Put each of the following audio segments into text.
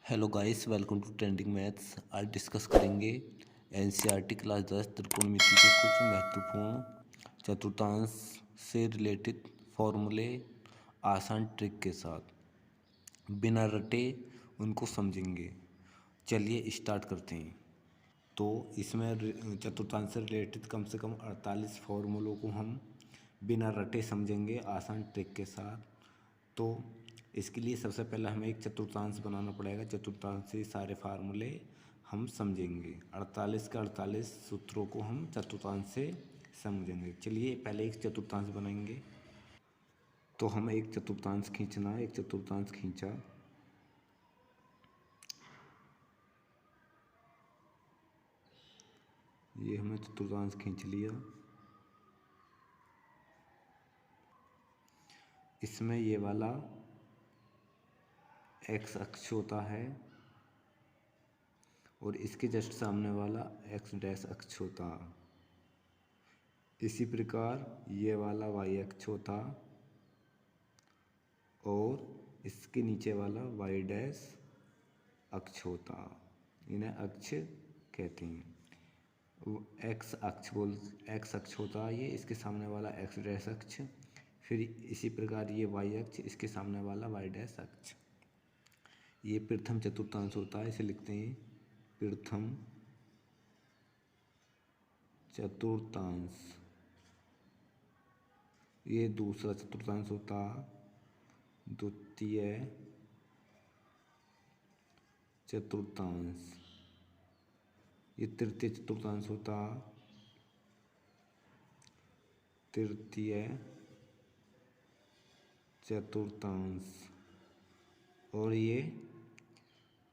Hello guys, welcome to trending maths. आज discuss करेंगे NCERT class 10 त्रिकोणमिति के कुछ महत्वपूर्ण चतुर्थांश से रिलेटेड फॉर्मूले आसान ट्रिक के साथ बिना रटे उनको समझेंगे। चलिए स्टार्ट करते हैं। तो इसमें चतुर्थांश से रिलेटेड कम से कम 48 फॉर्मूलों को हम बिना रटे समझेंगे आसान ट्रिक के साथ। तो इसके लिए सबसे पहले हमें एक चतुर्थांश बनाना पड़ेगा। चतुर्थांश से सारे फार्मूले हम समझेंगे। 48 के 48 सूत्रों को हम चतुर्थांश से समझेंगे। चलिए पहले एक चतुर्थांश बनाएंगे। तो हमें एक चतुर्थांश खींचना है। एक चतुर्थांश खींचा। ये हमने चतुर्थांश खींच लिया। इसमें ये वाला एक्स अक्ष होता है और इसके जस्ट सामने वाला एक्स डैश अक्ष होता। इसी प्रकार ये वाला वाई अक्ष होता और इसके नीचे वाला वाई डैश अक्ष होता। इन्हें अक्ष कहते हैं। एक्स अक्ष होता है ये, इसके सामने वाला एक्स डैश अक्ष। फिर इसी प्रकार ये वाई अक्ष, इसके सामने वाला वाई डैश अक्ष। ये प्रथम चतुर्थांश होता है। इसे लिखते हैं प्रथम चतुर्थांश। ये दूसरा चतुर्थांश होता, द्वितीय चतुर्थांश। ये तृतीय चतुर्थांश होता, तृतीय चतुर्थांश। और ये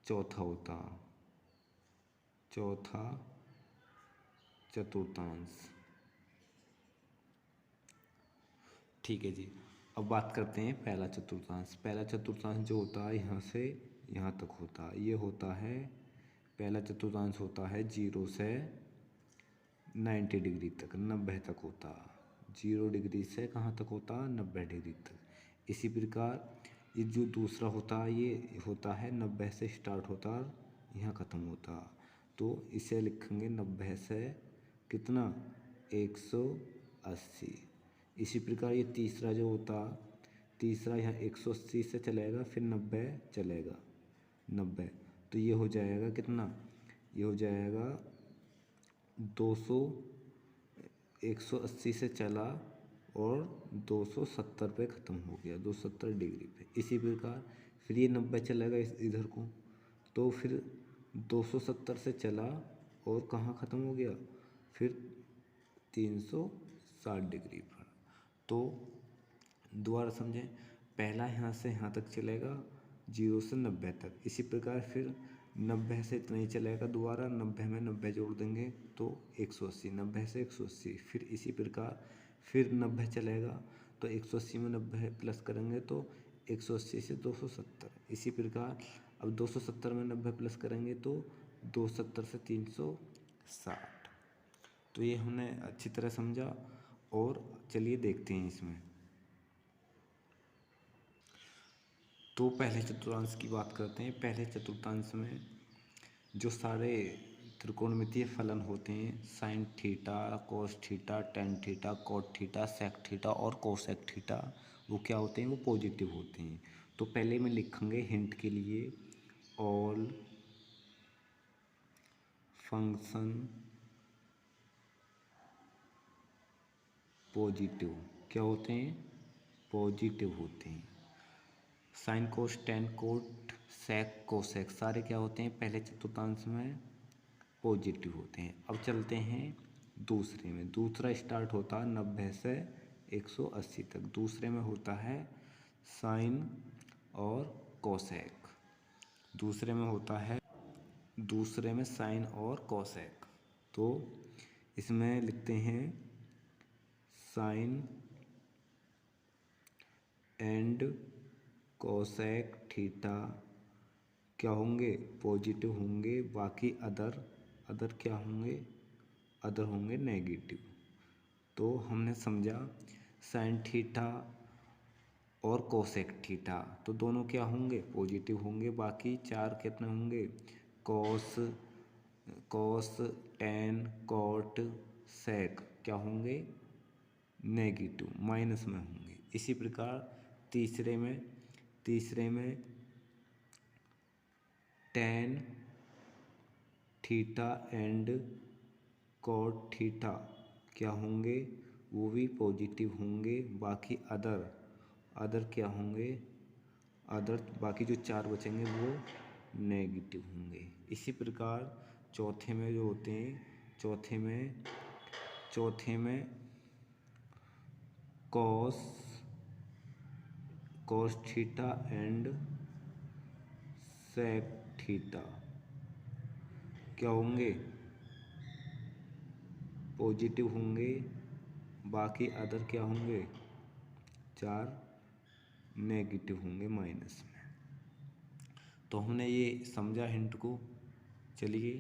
चौथा होता, चौथा चतुर्थांश। ठीक है जी। अब बात करते हैं पहला चतुर्थांश। पहला चतुर्थांश जो होता है यहाँ से यहाँ तक होता है। ये होता है पहला चतुर्थांश होता है 0 से 90 डिग्री तक, 90 तक होता। 0 डिग्री से कहाँ तक होता? 90 डिग्री तक। इसी प्रकार ये जो दूसरा होता है ये होता है 90 से स्टार्ट होता यहाँ ख़त्म होता। तो इसे लिखेंगे 90 से कितना? 180। इसी प्रकार ये तीसरा जो होता, तीसरा यहाँ 180 से चलेगा, फिर 90 चलेगा, 90। तो ये हो जाएगा कितना? ये हो जाएगा 200। 180 से चला और 270 पे ख़त्म हो गया, 270 डिग्री पे। इसी प्रकार फिर ये 90 चलेगा इधर को, तो फिर 270 से चला और कहाँ ख़त्म हो गया? फिर 360 डिग्री पर। तो दोबारा समझें। पहला यहाँ से यहाँ तक चलेगा 0 से 90 तक। इसी प्रकार फिर 90 से इतना ही चलेगा। दोबारा 90 में 90 जोड़ देंगे तो 180, 90 से 180। फिर इसी प्रकार फिर 90 चलेगा तो 180 में 90 प्लस करेंगे तो 180 से 270। इसी प्रकार अब 270 में 90 प्लस करेंगे तो 270 से 360। तो ये हमने अच्छी तरह समझा। और चलिए देखते हैं इसमें। तो पहले चतुर्थांश की बात करते हैं। पहले चतुर्थांश में जो सारे त्रिकोणमितीय फलन होते हैं, sine theta, cos theta, tan theta, cot theta, sec theta और कोसेक थीटा, वो क्या होते हैं? वो पॉजिटिव होते हैं। तो पहले में लिखेंगे हिंट के लिए, ऑल फंक्शन पॉजिटिव। क्या होते हैं? पॉजिटिव होते हैं। Sine cos tan cot sec cosec सारे क्या होते हैं? पहले चतुर्थांश में पॉजिटिव होते हैं। अब चलते हैं दूसरे में। दूसरा स्टार्ट होता है 90 से 180 तक। दूसरे में होता है साइन और कोसेक। दूसरे में होता है, दूसरे में साइन और कोसेक। तो इसमें लिखते हैं साइन एंड कोसेक थीटा क्या होंगे? पॉजिटिव होंगे। बाकी अदर क्या होंगे? अदर होंगे नेगेटिव। तो हमने समझा साइन थीटा और कोसेक थीटा, तो दोनों क्या होंगे? पॉजिटिव होंगे। बाकी चार कितने होंगे? कॉस, टेन, कॉट, सेक क्या होंगे? नेगेटिव, माइनस में होंगे। इसी प्रकार तीसरे में tan theta and cot theta क्या होंगे? वो भी पॉजिटिव होंगे। बाकी अदर क्या होंगे? बाकी जो चार बचेंगे वो नेगेटिव होंगे। इसी प्रकार चौथे में जो होते हैं, चौथे में cos theta and sec theta क्या होंगे? पॉजिटिव होंगे। बाकी अदर क्या होंगे? चार नेगेटिव होंगे, माइनस में। तो हमने ये समझा हिंट को। चलिए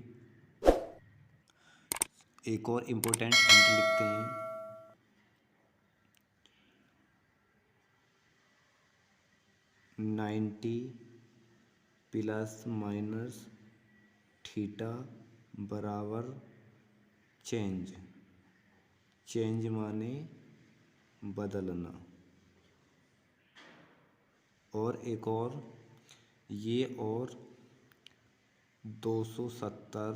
एक और इम्पोर्टेंट हिंट लिखते हैं। 90 प्लस माइनस थीटा बराबर चेंज माने बदलना। और एक और ये, और 270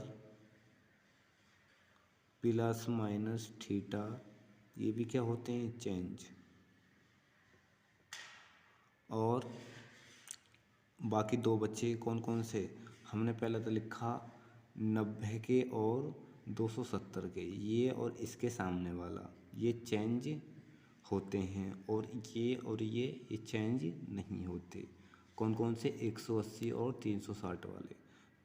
प्लस माइनस थीटा ये भी क्या होते हैं? चेंज। और बाकी दो बच्चे कौन कौन से? हमने पहले तो लिखा 90 के और 270 के, ये और इसके सामने वाला ये चेंज होते हैं, और ये चेंज नहीं होते। कौन कौन से? 180 और 360 वाले।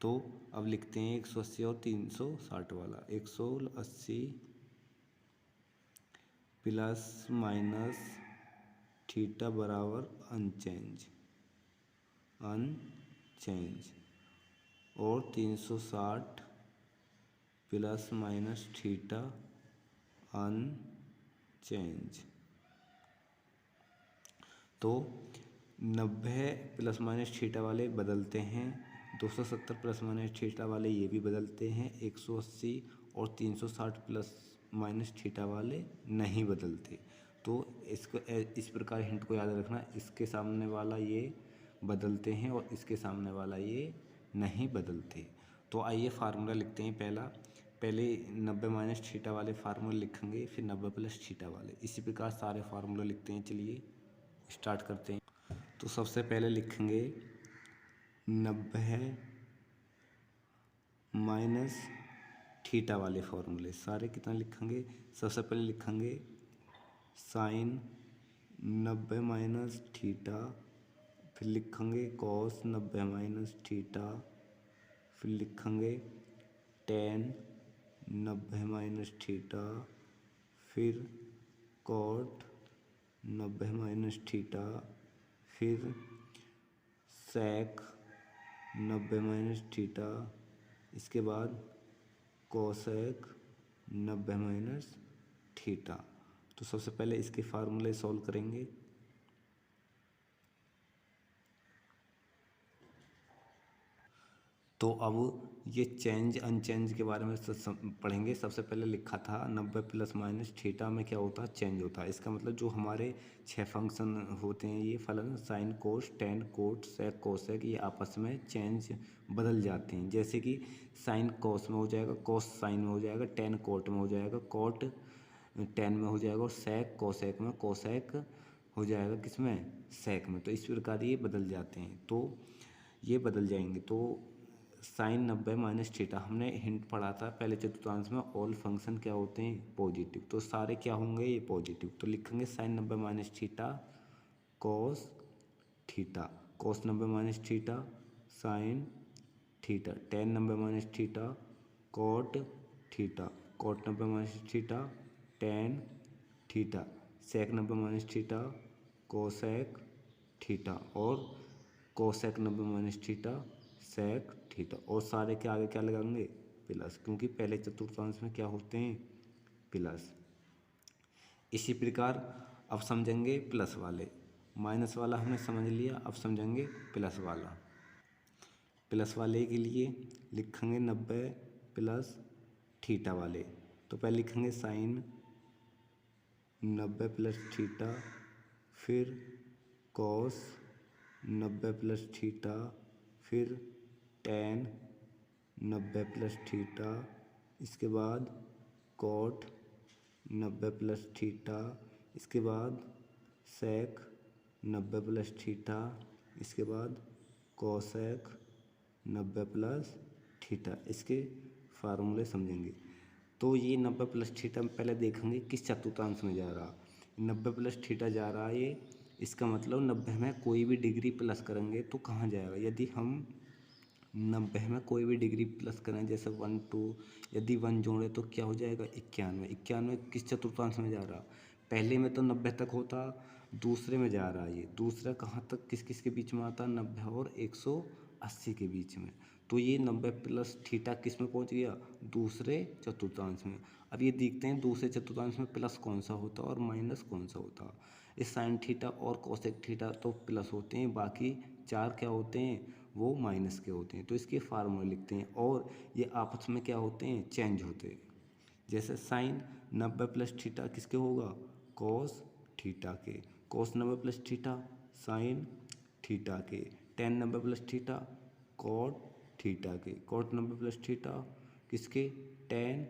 तो अब लिखते हैं 180 और 360 वाला। 180 प्लस माइनस थीटा बराबर अनचेंज, और 360 प्लस माइनस थीटा अनचेंज। तो 90 प्लस माइनस थीटा वाले बदलते हैं, 270 प्लस माइनस थीटा वाले ये भी बदलते हैं, 180 और 360 प्लस माइनस थीटा वाले नहीं बदलते। तो इसको इस प्रकार हिंट को याद रखना, इसके सामने वाला ये बदलते हैं और इसके सामने वाला ये नहीं बदलते। तो आइए फार्मूला लिखते हैं। पहले 90 माइनस थीटा वाले फार्मूला लिखेंगे, फिर 90 प्लस थीटा वाले। इसी प्रकार सारे फार्मूला लिखते हैं। चलिए स्टार्ट करते हैं। तो सबसे पहले लिखेंगे 90 माइनस थीटा वाले फॉर्मूले सारे कितना लिखेंगे? सबसे पहले लिखेंगे साइन 90 माइनस थीटा, फिर लिखेंगे कॉस 90 माइनस थीटा, फिर लिखेंगे टेन 90 माइनस थीटा, फिर कॉट 90 माइनस थीटा, फिर सेक 90 माइनस थीटा, इसके बाद कोसेक 90 माइनस थीटा। तो सबसे पहले इसके फार्मूले सॉल्व करेंगे। तो अब ये चेंज अनचेंज के बारे में पढ़ेंगे। सबसे पहले लिखा था 90 प्लस माइनस थीटा में क्या होता है? चेंज होता है। इसका मतलब जो हमारे 6 फंक्शन होते हैं, ये फलन sine cos tan cot sec cosec, ये आपस में चेंज बदल जाते हैं। जैसे कि साइन कोस में हो जाएगा, कोस साइन में हो जाएगा, टेन कोट में हो जाएगा, कोट टेन में हो जाएगा, और सेक कोसेक में, कोसेक हो जाएगा किसमें? सेक में। तो इस प्रकार ये बदल जाते हैं, तो ये बदल जाएंगे। तो साइन 90 माइनस थीटा हमने हिंट पढ़ा था पहले चतुर्थांश में, ऑल फंक्शन क्या होते हैं? पॉजिटिव। तो सारे क्या होंगे? ये पॉजिटिव। तो लिखेंगे sine 90 minus theta cos theta, cos 90 minus theta sine theta, tan 90 minus theta cot theta, cot 90 minus theta tan theta, sec 90 minus theta cosec theta, और cosec 90 minus theta sec theta. और सारे के आगे क्या लगाएंगे? प्लस, क्योंकि पहले चतुर्थांश में क्या होते हैं? प्लस। इसी प्रकार अब समझेंगे प्लस वाले। माइनस वाला हमने समझ लिया, अब समझेंगे प्लस वाला। प्लस वाले के लिए लिखेंगे 90 प्लस थीटा वाले। तो पहले लिखेंगे साइन 90 प्लस थीटा, फिर कॉस 90 प्लस थीटा, फिर टेन 90 प्लस थीटा, इसके बाद कॉट 90 प्लस थीटा, इसके बाद सेक 90 प्लस थीटा, इसके बाद कोसेक 90 प्लस थीटा। इसके फार्मूले समझेंगे। तो ये 90 प्लस थीटा में पहले देखेंगे किस चतुर्थांश में जा रहा। 90 प्लस थीटा जा रहा है ये, इसका मतलब 90 में कोई भी डिग्री प्लस करेंगे तो कहाँ जाएगा। यदि हम 90 में कोई भी डिग्री प्लस करें, जैसे 1 2, यदि 1 जोड़े तो क्या हो जाएगा 91। 91 किस चतुर्थांश में जा रहा, पहले में तो 90 तक होता, दूसरे में जा रहा है ये। दूसरा कहाँ तक किस किस के बीच में आता, 90 और 180 के बीच में। तो ये 90 प्लस थीटा किस में पहुँच गया, दूसरे चतुर्थांश में। अब ये देखते हैं दूसरे चतुर्थांश में प्लस कौन सा होता और माइनस कौन सा होता। इस साइन थीटा और कोसेक थीटा तो प्लस होते हैं, बाकी चार क्या होते हैं, वो माइनस के होते हैं। तो इसके फार्मूले लिखते हैं और ये आपस में क्या होते हैं, चेंज होते हैं। जैसे साइन 90 प्लस थीटा किसके होगा, कोस थीटा के। Cos 90 plus theta sine theta के। Tan 90 plus theta cot theta के। कॉट 90 प्लस थीटा किसके, टेन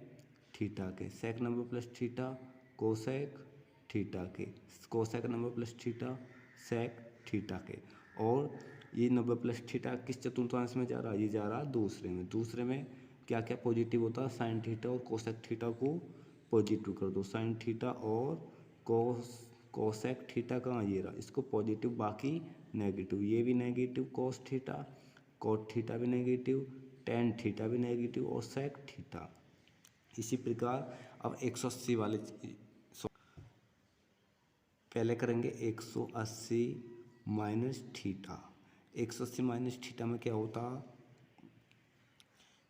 थीटा के। Sec 90 plus theta cosec theta के। Cosec 90 plus theta sec theta के। और ये 90 प्लस थीटा किस चतुर्थांश में जा रहा है, ये जा रहा है दूसरे में। दूसरे में क्या क्या पॉजिटिव होता है, साइन थीटा और कोसेक थीटा को पॉजिटिव कर दो। साइन थीटा और कोसेक थीटा कहाँ, ये रहा, इसको पॉजिटिव, बाकी नेगेटिव। ये भी negative, cos theta, cot theta भी नेगेटिव, टेन थीटा भी नेगेटिव और सेक थीटा। इसी प्रकार अब 180 वाले पहले करेंगे 180 माइनस थीटा। 180 माइनस थीटा में क्या होता,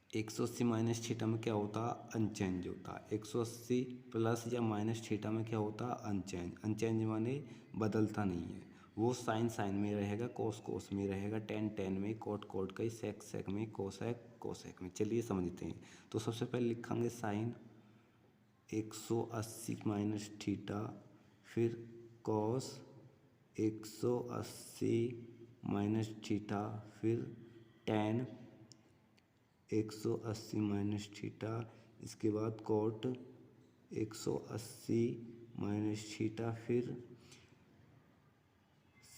180 माइनस थीटा में क्या होता, अनचेंज होता। 180 प्लस या माइनस थीटा में क्या होता, अनचेंज। अनचेंज माने बदलता नहीं है, वो साइन साइन में रहेगा, कोस कोस में रहेगा, टेन टेन में, कोट कोट का, सेक सेक में, कोसेक कोसेक में। चलिए समझते हैं। तो सबसे पहले लिखेंगे साइन 180 माइनस थीटा, फिर कॉस 180 माइनस थीटा, फिर टेन 180 माइनस थीटा, इसके बाद कॉट 180 माइनस थीटा, फिर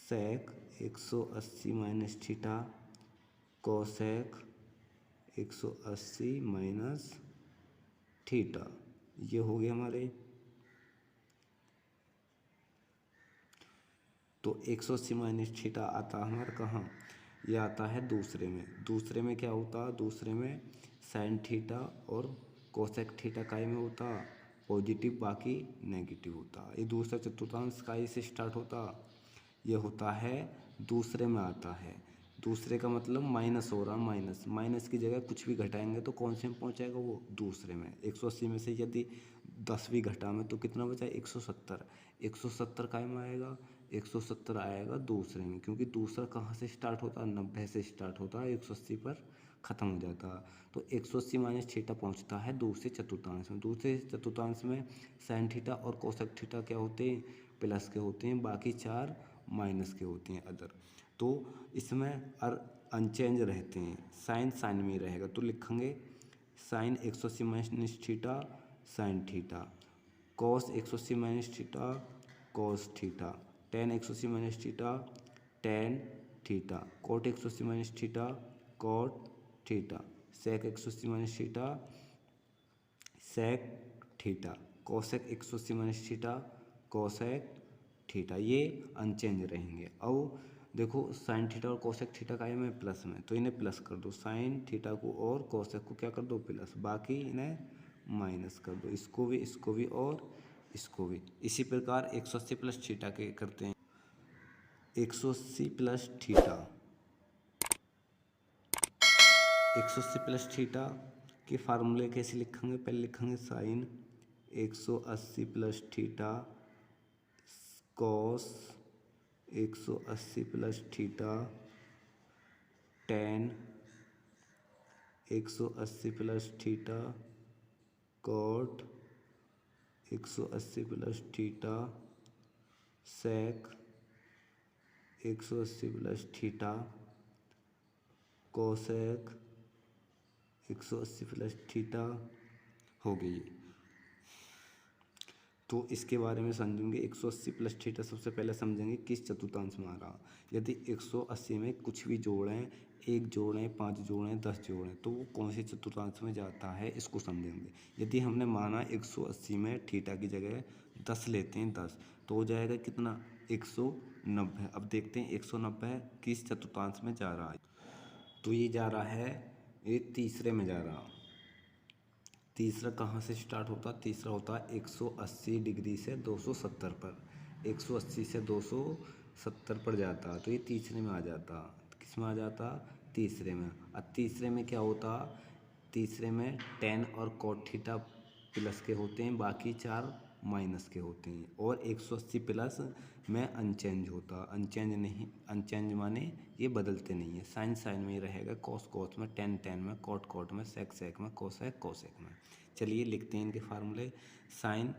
सेक 180 minus theta, cosec 180 minus theta. ये हो गए हमारे। तो 180 माइनस थीटा आता है हमारा कहाँ, ये आता है दूसरे में। दूसरे में क्या होता, दूसरे में साइन थीटा और कोसेक थीटा काय में होता, पॉजिटिव, बाकी नेगेटिव होता। ये दूसरा चतुर्थांश काय से स्टार्ट होता, ये होता है दूसरे में आता है। दूसरे का मतलब माइनस हो रहा, माइनस माइनस की जगह कुछ भी घटाएंगे तो कौन से में पहुंचाएगा, वो दूसरे में। 180 में से यदि 10 भी घटा में तो कितना बचा, 170। 170 काय में आएगा, 170 आएगा दूसरे में, क्योंकि दूसरा कहाँ से स्टार्ट होता है, 90 से स्टार्ट होता है, 180 पर ख़त्म हो जाता है। तो 180 माइनस थीटा पहुँचता है दूसरे चतुर्थांश में। दूसरे चतुर्थांश में साइन थीटा और कोसेक थीटा क्या होते हैं, प्लस के होते हैं, बाकी चार माइनस के होते हैं अदर। तो इसमें अनचेंज रहते हैं, साइन साइन में रहेगा। तो लिखेंगे sine 180 minus theta sine theta, cos 180 minus theta cos theta, tan 180 minus theta tan theta, cot 180 minus theta cot theta, sec 180 minus theta sec theta, cosec 180 minus theta cosec theta. ये unchange रहेंगे। अब देखो sine theta और cosec theta का है plus में, तो इन्हें प्लस कर दो। साइन थीटा को और कोसेक को क्या कर दो, प्लस, बाकी इन्हें माइनस कर दो, इसको भी और इसको भी। इसी प्रकार 180 प्लस थीटा के करते हैं। 180 प्लस थीटा, 180 प्लस थीटा के फार्मूले कैसे लिखेंगे, पहले लिखेंगे sine 180 plus theta cos 180 plus theta tan 180 plus theta cot 180 plus theta sec 180 plus theta cosec 180 plus theta हो गई। तो इसके बारे में समझेंगे। 180 प्लस थीटा सबसे पहले समझेंगे किस चतुर्थांश में आ रहा। यदि 180 में कुछ भी जोड़ें, 1 जोड़ें, 5 जोड़ें, 10 जोड़ें, तो वो कौन से चतुर्थांश में जाता है इसको समझेंगे। यदि हमने माना 180 में थीटा की जगह 10 लेते हैं, 10 तो हो जाएगा कितना 190। अब देखते हैं 190 किस चतुर्थांश में जा रहा है। तो ये जा रहा है, ये तीसरे में जा रहा। तीसरा कहाँ से स्टार्ट होता? तीसरा होता है 180 डिग्री से 270 पर। 180 से 270 पर जाता, तो ये तीसरे में आ जाता। किस में आ जाता? तीसरे में। अब तीसरे में क्या होता? तीसरे में टेन और कॉट थीटा प्लस के होते हैं, बाकी 4 माइनस के होते हैं। और 180 प्लस में अनचेंज होता, अनचेंज नहीं, अनचेंज माने ये बदलते नहीं है। साइन साइन में ही रहेगा, कॉस कॉस में, टेन टेन में, कॉट कॉट में, सेक सेक में, कोसेक कोसेक में। चलिए लिखते हैं इनके फार्मूले। साइन,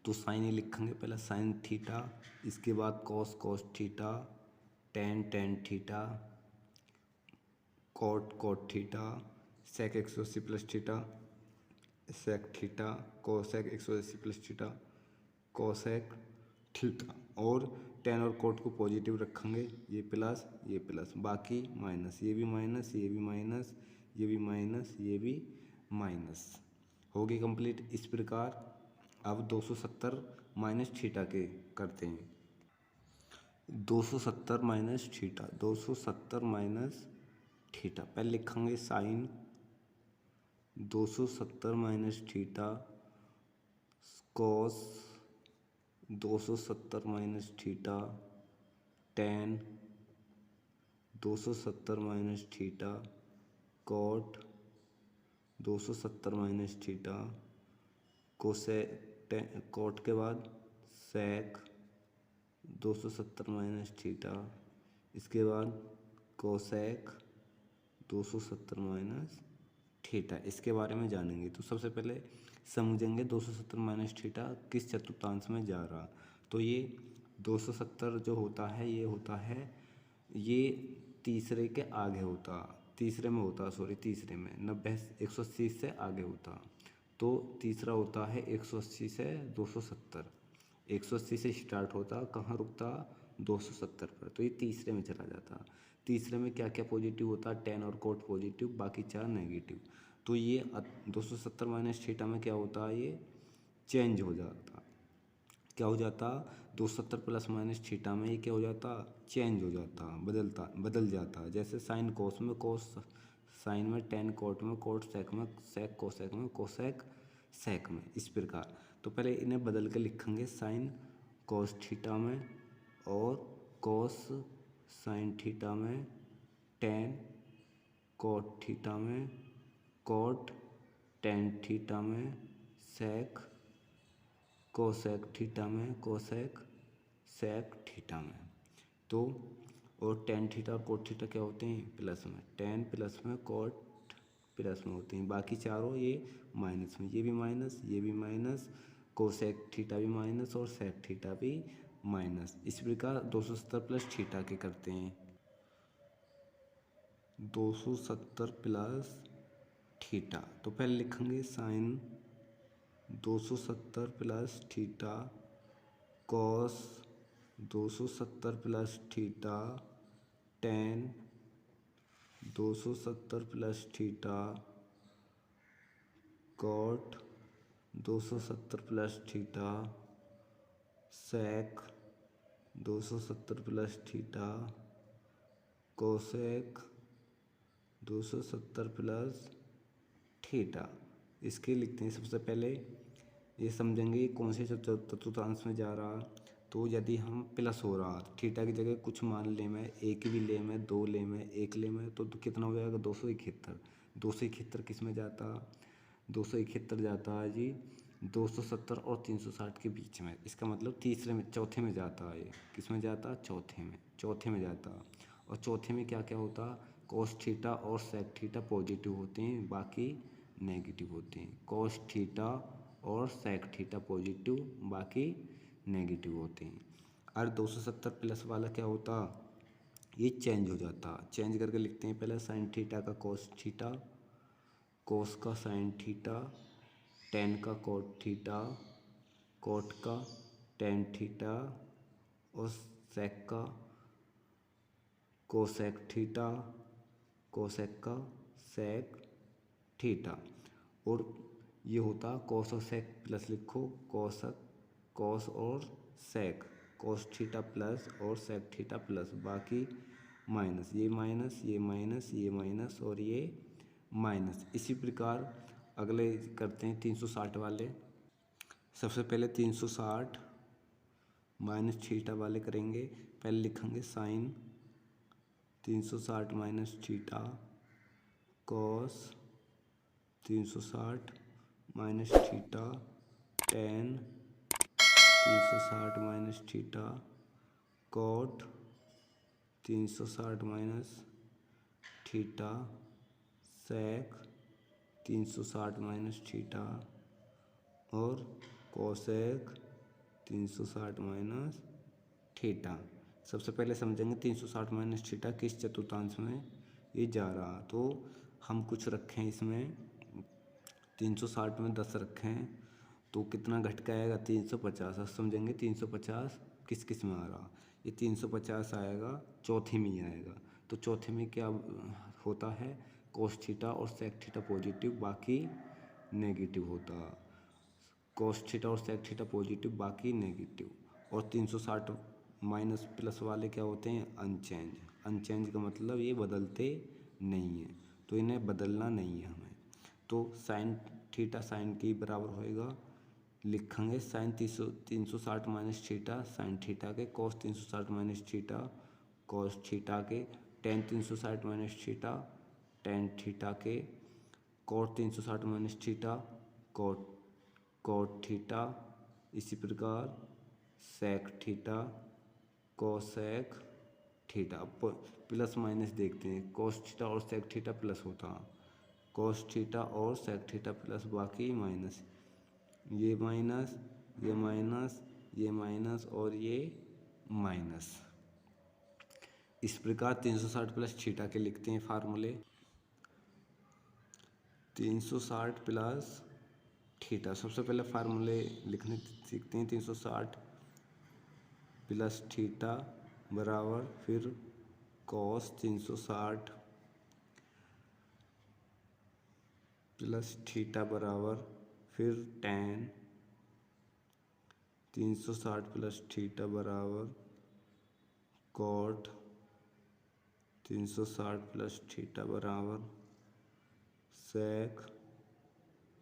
तो साइन ही लिखेंगे पहले, साइन थीटा, इसके बाद cos cos theta, tan tan theta, cot cot theta, sec 180 plus theta, sec theta, cosec 180 plus theta, cosec theta. और टेन और कोट को पॉजिटिव रखेंगे, ये प्लस ये प्लस, बाकी माइनस, ये भी माइनस, ये भी माइनस, ये भी माइनस, ये भी माइनस। हो गई कंप्लीट। इस प्रकार अब 270 माइनस थीटा के करते हैं। 270 माइनस थीटा, 270 माइनस थीटा, पहले लिखेंगे sine 270 minus theta cos 270 minus theta tan 270 minus theta cot 270 minus theta cot के बाद सेक 270 माइनस थीटा, इसके बाद कोसेक 270 माइनस थीटा। इसके बारे में जानेंगे। तो सबसे पहले समझेंगे 270 माइनस थीटा किस चतुर्थांश में जा रहा। तो ये 270 जो होता है, ये होता है, ये तीसरे के आगे होता, तीसरे में होता, सॉरी तीसरे में 90 180 से आगे होता। तो तीसरा होता है 180 से 270। 180 से स्टार्ट होता, कहाँ रुकता? 270 पर। तो ये तीसरे में चला जाता। तीसरे में क्या क्या पॉजिटिव होता? टेन और कोट पॉजिटिव, बाकी 4 नेगेटिव। तो ये 270 माइनस थीटा में क्या होता है? ये चेंज हो जाता। क्या हो जाता? 270 प्लस माइनस थीटा में ये क्या हो जाता? चेंज हो जाता, बदल जाता। जैसे साइन कोस में, कोस साइन में, टेन कोट में, कोट सेक में, सेक कोसेक में, कोसेक सेक में, इस प्रकार। तो पहले इन्हें बदल के लिखेंगे, साइन कोस थीटा में और कोस साइन थीटा में, टेन कोट थीटा में, कोट टेन थीटा में, सेक कोसेक थीटा में, कोसेक सेक थीटा में। तो और टेन थीटा और कोट थीटा क्या होते हैं? प्लस में, टेन प्लस में, कोट प्लस में होते हैं, बाकी चारों ये माइनस में, ये भी माइनस, ये भी माइनस, कोसेक थीटा भी माइनस और सेक थीटा भी माइनस। इस प्रकार 270 प्लस थीटा के करते हैं। 270 प्लस थीटा, तो पहले लिखेंगे sine 270 plus theta cos 270 plus theta tan 270 plus theta cot 270 plus theta sec 270 plus theta cosec 270 plus theta. इसके लिखते हैं। सबसे पहले ये समझेंगे कौन से चतुर्थांश में जा रहा। तो यदि हम प्लस हो रहा, थीटा की जगह कुछ मान ले, मैं एक भी ले, मैं दो ले, मैं एक ले, मैं तो कितना हो जाएगा? 271। 271 किस में जाता? 271 जाता है जी 270 और 360 के बीच में, इसका मतलब तीसरे में चौथे में जाता है। किस में जाता? चौथे में जाता। और चौथे में क्या क्या होता? कोस थीटा और सेक थीटा पॉजिटिव होते हैं, बाकी नेगेटिव होते हैं। कोस थीटा और सेक थीटा पॉजिटिव, बाकी नेगेटिव होते हैं। और 270 प्लस वाला क्या होता? ये चेंज हो जाता। चेंज करके लिखते हैं पहले साइन थीटा का कोस थीटा, कोस का साइन थीटा, टेन का कोट थीटा, कोट का टेन थीटा और सेक का कोसेक थीटा, कोसेक का सेक थीटा। और ये होता कोस और सेक प्लस लिखो, कोस और सेक, कोस थीटा प्लस और सेक थीटा प्लस, बाकी माइनस, ये माइनस, ये माइनस, ये माइनस और ये माइनस। इसी प्रकार अगले करते हैं 360 वाले। सबसे पहले 360 माइनस थीटा वाले करेंगे। पहले लिखेंगे sine 360 minus theta, cos 360 minus theta, tan 360 minus theta, cot 360 minus theta, sec 360 minus theta और कोसेक 360 माइनस थीटा। सबसे पहले समझेंगे 360 माइनस थीटा किस चतुर्थांश में ये जा रहा। तो हम कुछ रखें इसमें, 360 में 10 रखें तो कितना घट के आएगा? 350। अब समझेंगे 350 किस किस में आ रहा। ये 350 आएगा चौथे में ही आएगा। तो चौथे में क्या होता है? कोस थीटा और सेक थीटा पॉजिटिव, बाकी नेगेटिव होता। कोस थीटा और सेक थीटा पॉजिटिव, बाकी नेगेटिव। और 360 माइनस प्लस वाले क्या होते हैं? अनचेंज। अनचेंज का मतलब ये बदलते नहीं हैं, तो इन्हें बदलना नहीं है हमें। तो साइन थीटा साइन के बराबर होएगा, लिखेंगे sine 360 minus theta sine theta के, cos 360 minus theta cos theta के, tan 360 minus theta tan theta के, cot 360 minus theta cot theta. इसी प्रकार sec theta cosec theta. Plus minus देखते हैं, कोस थीटा और सेक थीटा प्लस होता, cos theta और सेक थीटा प्लस, बाकी माइनस, ये माइनस, ये माइनस, ये माइनस और ये माइनस। इस प्रकार 360 प्लस थीटा के लिखते हैं फार्मूले। 360 प्लस थीटा, सबसे पहले फार्मूले लिखने सीखते हैं। 360 प्लस थीटा बराबर फिर कॉस 360 प्लस थीटा बराबर फिर टेन 360 प्लस थीटा बराबर कॉट 360 प्लस थीटा बराबर सेक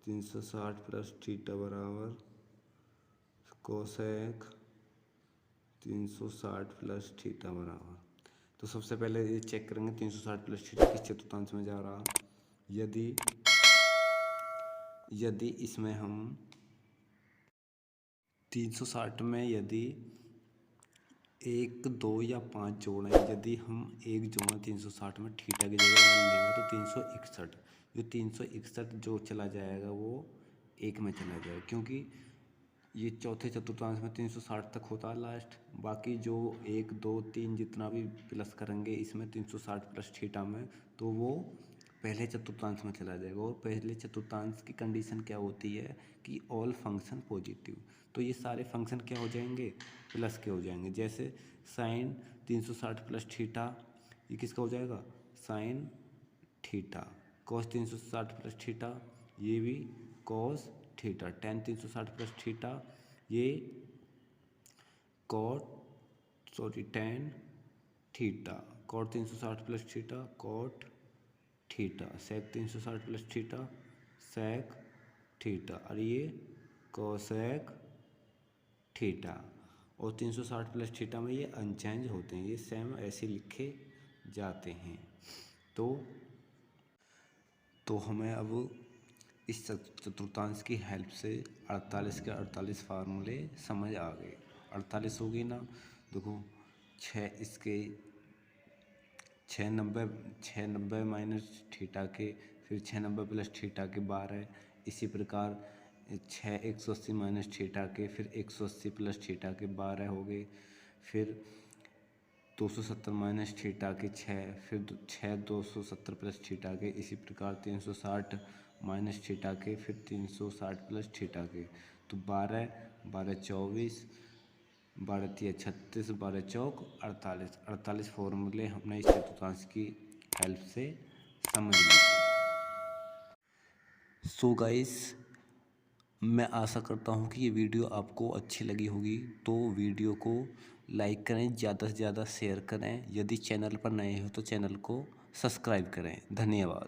360 प्लस थीटा बराबर कोसेक 360 प्लस थीटा बराबर। तो सबसे पहले ये चेक करेंगे 360 प्लस थीटा किस चतुर्थांश में जा रहा। यदि इसमें हम 360 में यदि 1, 2 या 5 जोड़ें, यदि हम 1 जोड़ें 360 में थीटा की जगह 1 लेंगे तो 361, जो 361 जो चला जाएगा वो 1 में चला जाएगा, क्योंकि ये चौथे चतुर्थांश में 360 तक होता है लास्ट। बाकी जो 1, 2, 3 जितना भी प्लस करेंगे इसमें 360 प्लस थीटा में, तो वो पहले चतुर्थांश में चला जाएगा। और पहले चतुर्थांश की कंडीशन क्या होती है कि ऑल फंक्शन पॉजिटिव। तो ये सारे फंक्शन क्या हो जाएंगे? प्लस के हो जाएंगे। जैसे साइन 360 प्लस थीटा, ये किसका हो जाएगा? Sine theta. Cos 360 plus theta, ये भी cos theta. Tan 360 plus theta, ये tan theta. Cot 360 plus theta cot theta. Sec 360 plus theta sec theta. और ये कोसेक थीटा। और 360 प्लस थीटा में ये अनचेंज होते हैं, ये सेम ऐसे लिखे जाते हैं। तो हमें अब इस चतुर्थांश की हेल्प से 48 के 48 फार्मूले समझ आ गए। 48 होगी ना, देखो 6 इसके 690 माइनस थीटा के, फिर 690 प्लस थीटा के 12। इसी प्रकार 180 माइनस थीटा के, फिर 180 प्लस थीटा के 12 हो गए। फिर 270 माइनस थीटा के 6, फिर 270 प्लस थीटा के। इसी प्रकार 360 माइनस थीटा के, फिर 360 प्लस थीटा के। तो 12 12 24, 12 तिया 36, 12 चौक 48। 48 फॉर्मूले हमने इस चतुर्थांश की हेल्प से समझ लिए। सो गाइस, मैं आशा करता हूँ कि ये वीडियो आपको अच्छी लगी होगी। तो वीडियो को लाइक करें, ज़्यादा से ज़्यादा शेयर करें। यदि चैनल पर नए हो तो चैनल को सब्सक्राइब करें। धन्यवाद।